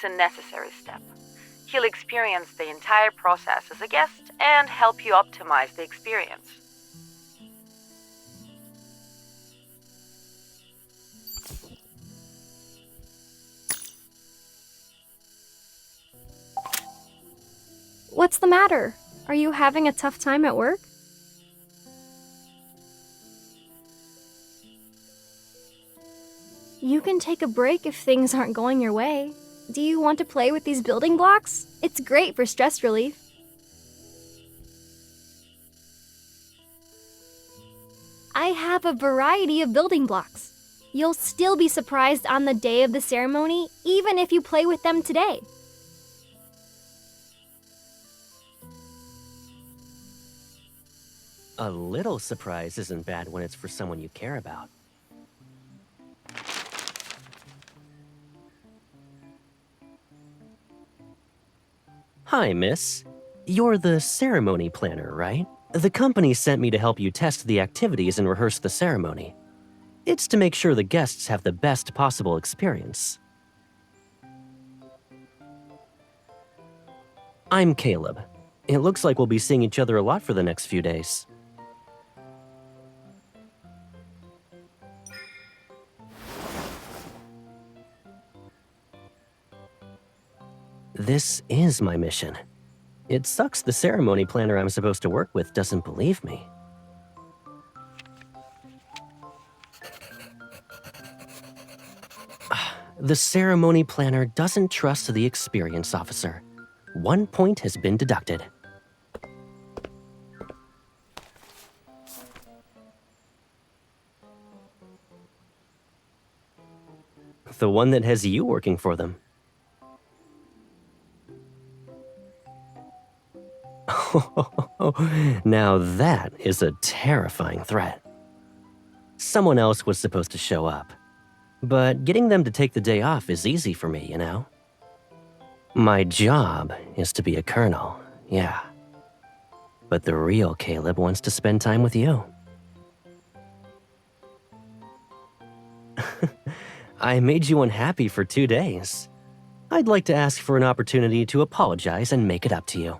it's a necessary step. He'll experience the entire process as a guest and help you optimize the experience. What's the matter? Are you having a tough time at work? You can take a break if things aren't going your way. Do you want to play with these building blocks? It's great for stress relief. I have a variety of building blocks. You'll still be surprised on the day of the ceremony, even if you play with them today. A little surprise isn't bad when it's for someone you care about. Hi, miss. You're the ceremony planner, right? The company sent me to help you test the activities and rehearse the ceremony. It's to make sure the guests have the best possible experience. I'm Caleb. It looks like we'll be seeing each other a lot for the next few days. This is my mission. It sucks the ceremony planner I'm supposed to work with doesn't believe me. The ceremony planner doesn't trust the experience officer. 1 point has been deducted. The one that has you working for them. Now that is a terrifying threat. Someone else was supposed to show up. But getting them to take the day off is easy for me, you know? My job is to be a colonel, yeah. But the real Caleb wants to spend time with you. I made you unhappy for 2 days. I'd like to ask for an opportunity to apologize and make it up to you.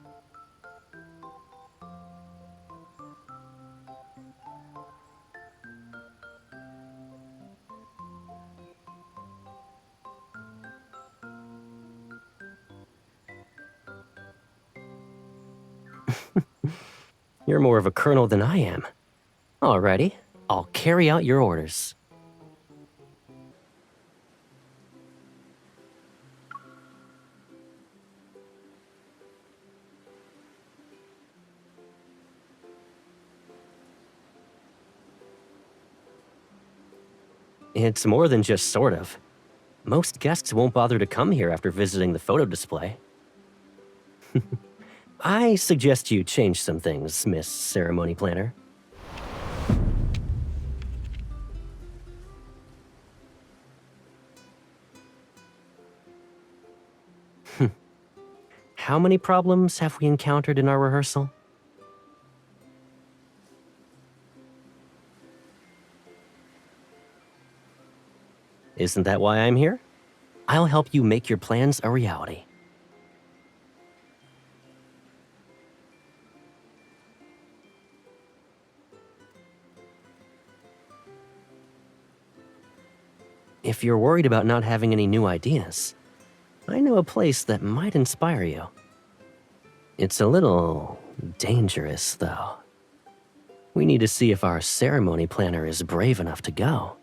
You're more of a colonel than I am. Alrighty, I'll carry out your orders. It's more than just sort of. Most guests won't bother to come here after visiting the photo display. I suggest you change some things, Miss Ceremony Planner. How many problems have we encountered in our rehearsal? Isn't that why I'm here? I'll help you make your plans a reality. If you're worried about not having any new ideas, I know a place that might inspire you. It's a little dangerous, though. We need to see if our ceremony planner is brave enough to go.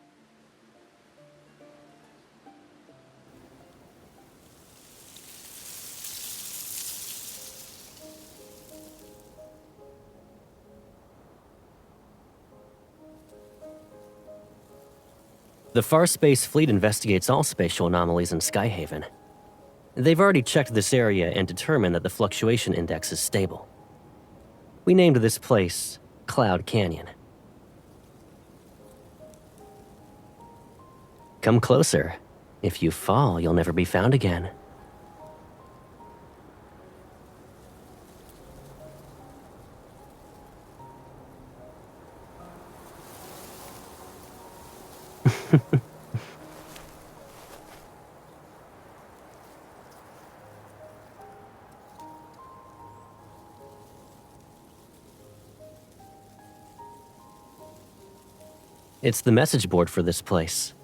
The Farspace Fleet investigates all spatial anomalies in Skyhaven. They've already checked this area and determined that the fluctuation index is stable. We named this place Cloud Canyon. Come closer. If you fall, you'll never be found again. It's the message board for this place.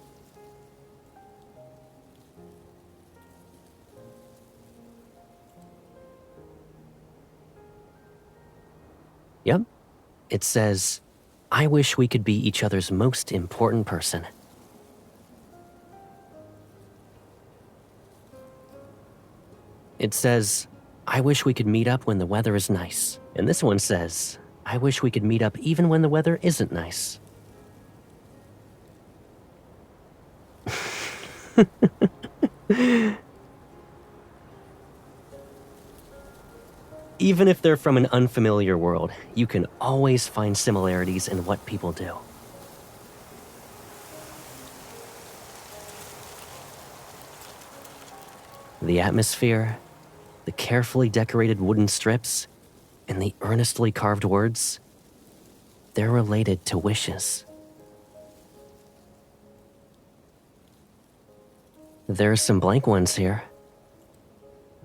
Yep. It says, "I wish we could be each other's most important person." It says, "I wish we could meet up when the weather is nice." And this one says, "I wish we could meet up even when the weather isn't nice." Even if they're from an unfamiliar world, you can always find similarities in what people do. The atmosphere, the carefully decorated wooden strips, and the earnestly carved words, they're related to wishes. There are some blank ones here.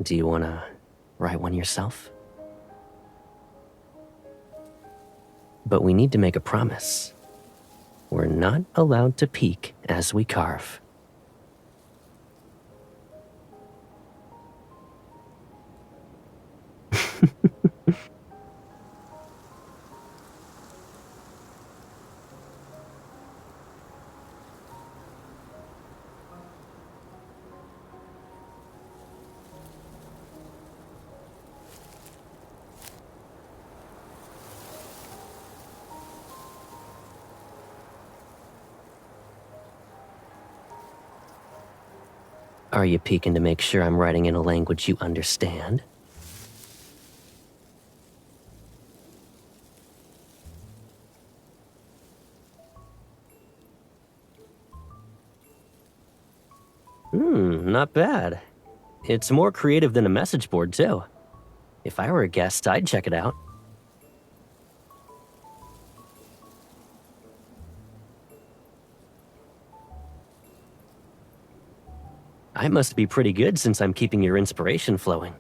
Do you want to write one yourself? But we need to make a promise. We're not allowed to peek as we carve. Are you peeking to make sure I'm writing in a language you understand? Not bad. It's more creative than a message board, too. If I were a guest, I'd check it out. I must be pretty good since I'm keeping your inspiration flowing.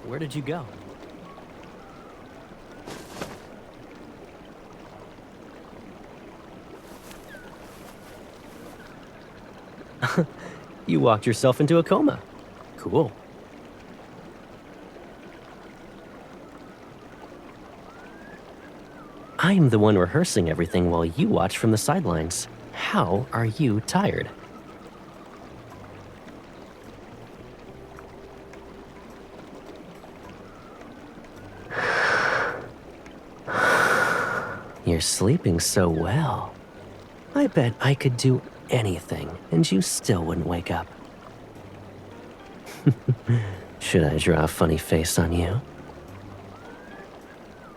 Where did you go? You walked yourself into a coma. Cool. I'm the one rehearsing everything while you watch from the sidelines. How are you tired? You're sleeping so well. I bet I could do anything and you still wouldn't wake up. Should I draw a funny face on you?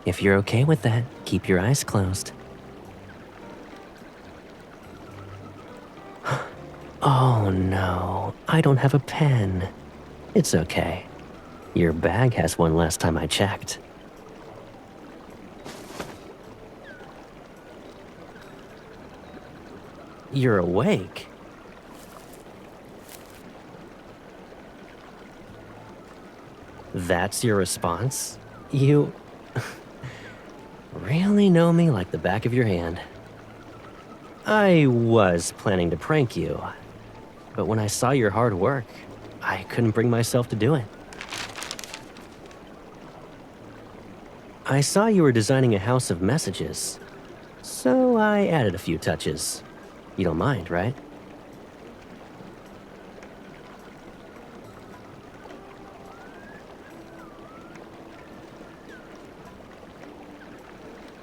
If you're okay with that, keep your eyes closed. Oh no, I don't have a pen. It's okay. Your bag has one last time I checked. You're awake. That's your response? You really know me like the back of your hand. I was planning to prank you, but when I saw your hard work, I couldn't bring myself to do it. I saw you were designing a house of messages, so I added a few touches. You don't mind, right?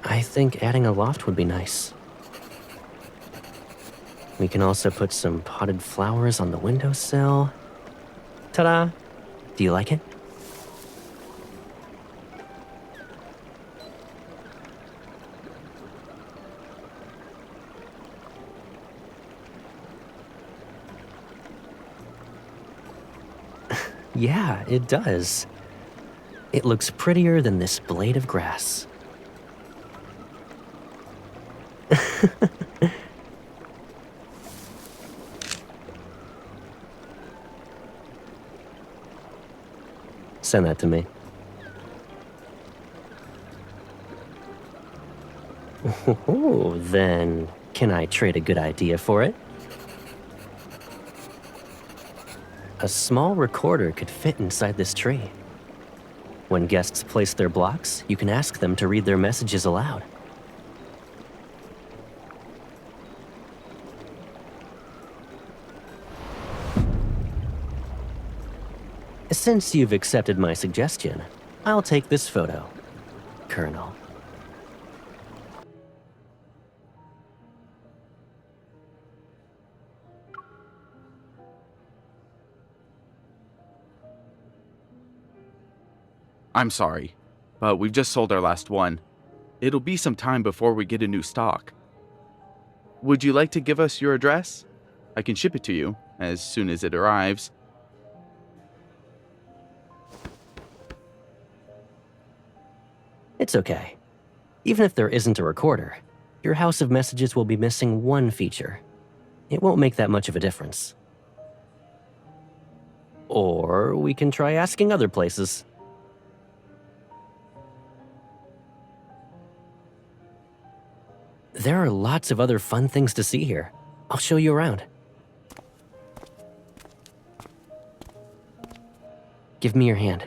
I think adding a loft would be nice. We can also put some potted flowers on the windowsill. Ta-da! Do you like it? Yeah, it does. It looks prettier than this blade of grass. Send that to me. Oh, then can I trade a good idea for it? A small recorder could fit inside this tree. When guests place their blocks, you can ask them to read their messages aloud. Since you've accepted my suggestion, I'll take this photo, Colonel. I'm sorry, but we've just sold our last one. It'll be some time before we get a new stock. Would you like to give us your address? I can ship it to you as soon as it arrives. It's okay. Even if there isn't a recorder, your house of messages will be missing one feature. It won't make that much of a difference. Or we can try asking other places. There are lots of other fun things to see here. I'll show you around. Give me your hand.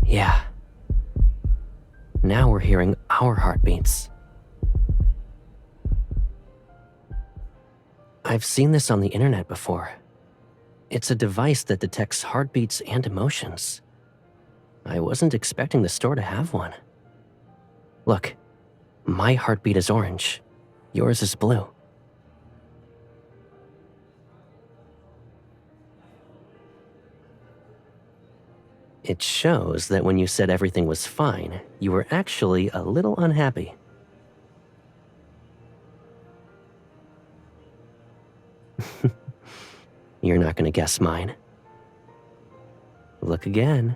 Yeah. Now we're hearing our heartbeats. I've seen this on the internet before. It's a device that detects heartbeats and emotions. I wasn't expecting the store to have one. Look, my heartbeat is orange. Yours is blue. It shows that when you said everything was fine, you were actually a little unhappy. You're not gonna guess mine. Look again.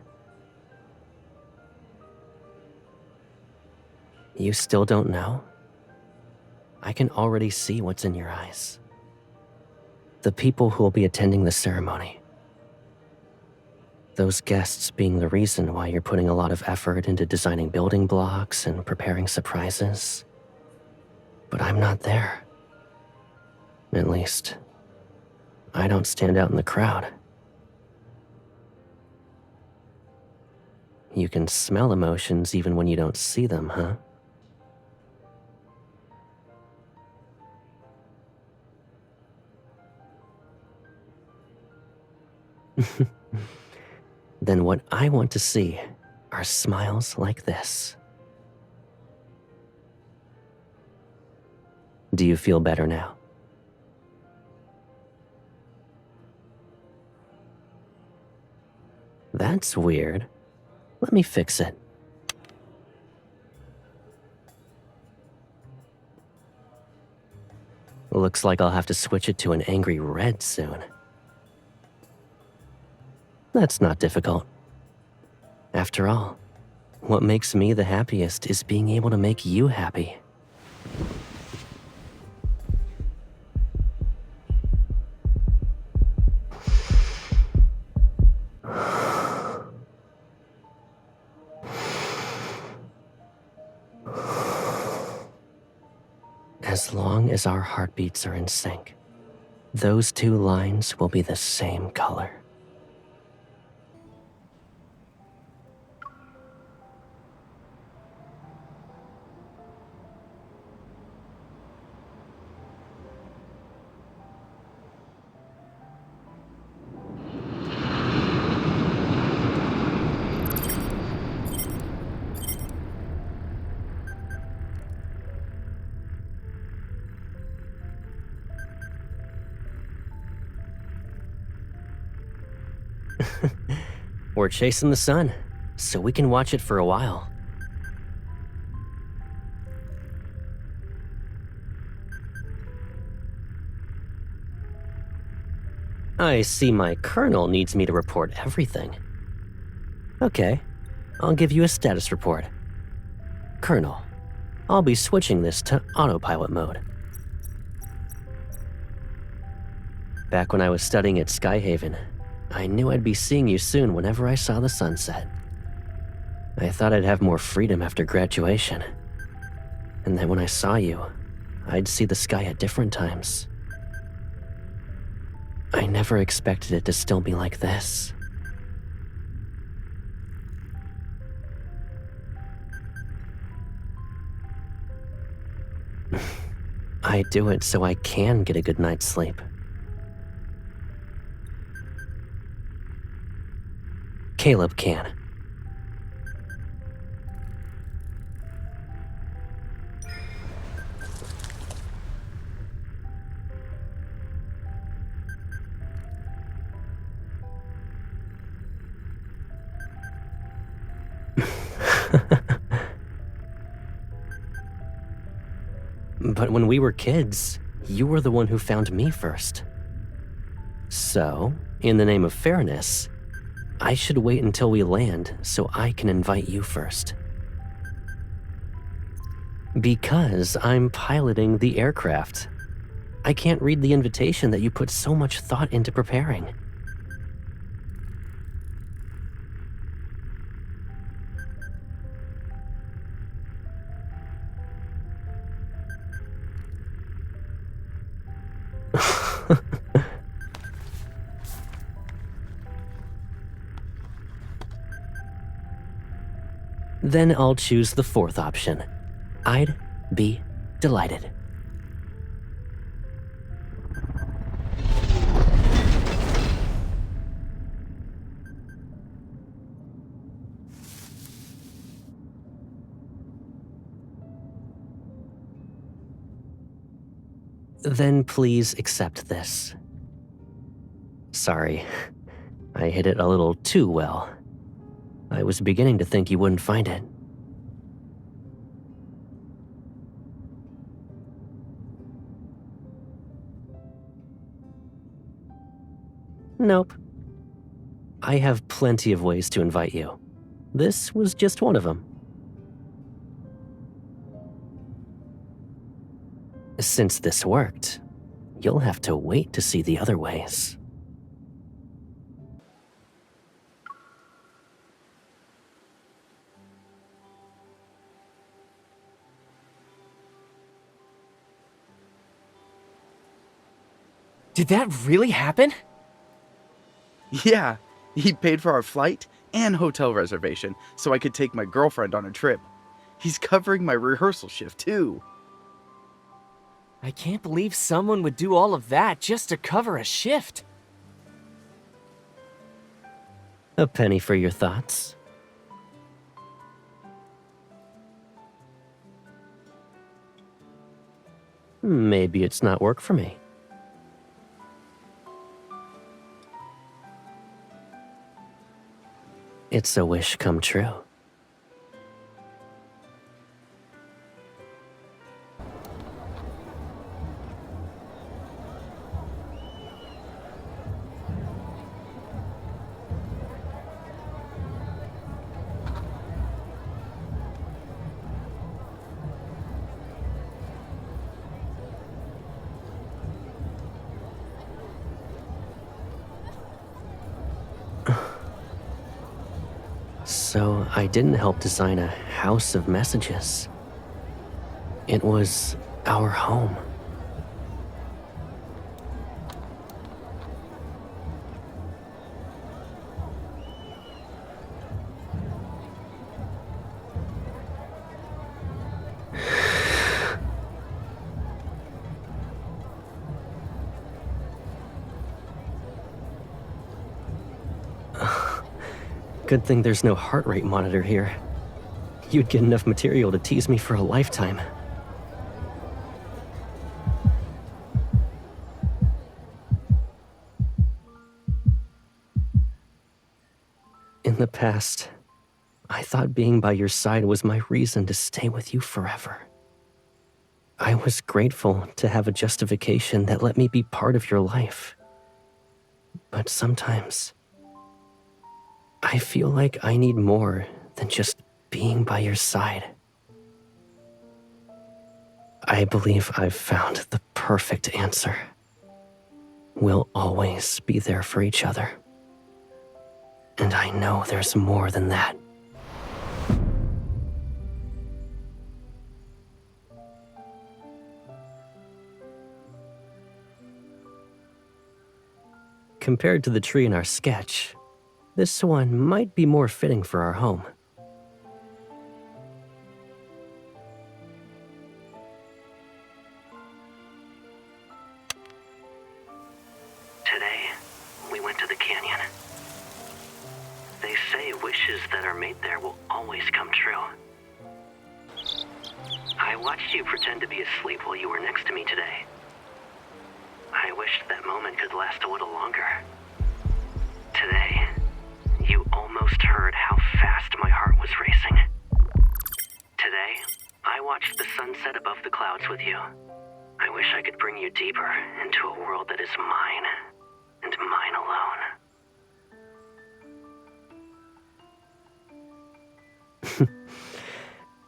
You still don't know? I can already see what's in your eyes. The people who will be attending the ceremony. Those guests being the reason why you're putting a lot of effort into designing building blocks and preparing surprises. But I'm not there. At least, I don't stand out in the crowd. You can smell emotions even when you don't see them, huh? Then what I want to see are smiles like this. Do you feel better now? That's weird. Let me fix it. Looks like I'll have to switch it to an angry red soon. That's not difficult. After all, what makes me the happiest is being able to make you happy. As long as our heartbeats are in sync, those two lines will be the same color. We're chasing the sun, so we can watch it for a while. I see my colonel needs me to report everything. Okay, I'll give you a status report. Colonel, I'll be switching this to autopilot mode. Back when I was studying at Skyhaven, I knew I'd be seeing you soon whenever I saw the sunset. I thought I'd have more freedom after graduation, and that when I saw you, I'd see the sky at different times. I never expected it to still be like this. I do it so I can get a good night's sleep. Caleb can. But when we were kids, you were the one who found me first. So, in the name of fairness, I should wait until we land so I can invite you first. Because I'm piloting the aircraft. I can't read the invitation that you put so much thought into preparing. Then I'll choose the fourth option. I'd be delighted. Then please accept this. Sorry, I hid it a little too well. I was beginning to think you wouldn't find it. Nope. I have plenty of ways to invite you. This was just one of them. Since this worked, you'll have to wait to see the other ways. Did that really happen? Yeah, he paid for our flight and hotel reservation so I could take my girlfriend on a trip. He's covering my rehearsal shift too. I can't believe someone would do all of that just to cover a shift. A penny for your thoughts. Maybe it's not work for me. It's a wish come true. So I didn't help design a house of messages. It was our home. Good thing there's no heart rate monitor here. You'd get enough material to tease me for a lifetime. the past, I thought being by your side was my reason to stay with you forever. I was grateful to have a justification that let me be part of your life. But sometimes, I feel like I need more than just being by your side. I believe I've found the perfect answer. We'll always be there for each other. And I know there's more than that. Compared to the tree in our sketch, this one might be more fitting for our home. Today, we went to the canyon. They say wishes that are made there will always come true. I watched you pretend to be asleep while you were next to me today. I wished that moment could last a little longer. Today, you almost heard how fast my heart was racing. Today, I watched the sunset above the clouds with you. I wish I could bring you deeper into a world that is mine, and mine alone.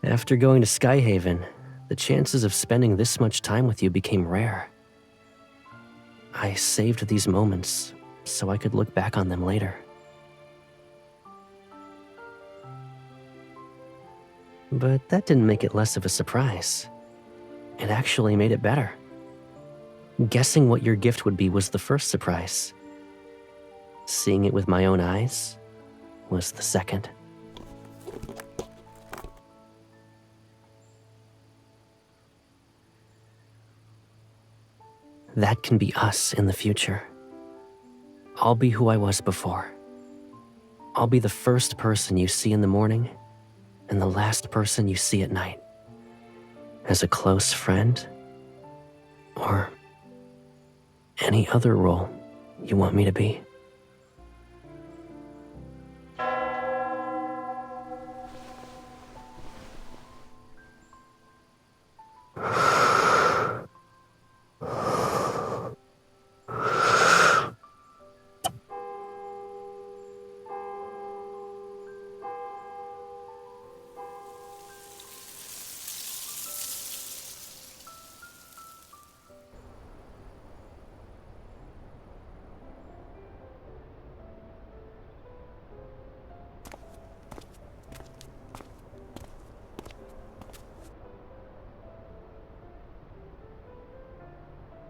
After going to Skyhaven, the chances of spending this much time with you became rare. I saved these moments so I could look back on them later. But that didn't make it less of a surprise. It actually made it better. Guessing what your gift would be was the first surprise. Seeing it with my own eyes was the second. That can be us in the future. I'll be who I was before. I'll be the first person you see in the morning and the last person you see at night. As a close friend, or any other role you want me to be.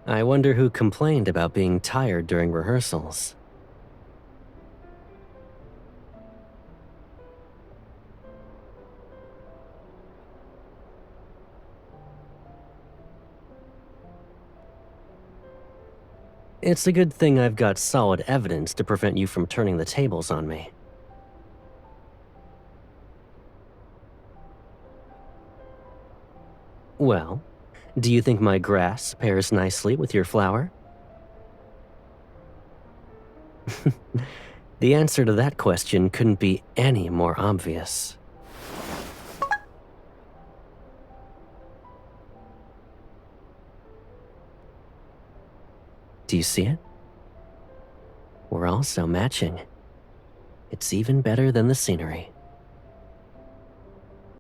I wonder who complained about being tired during rehearsals. It's a good thing I've got solid evidence to prevent you from turning the tables on me. Well, do you think my grass pairs nicely with your flower? The answer to that question couldn't be any more obvious. Do you see it? We're also matching. It's even better than the scenery.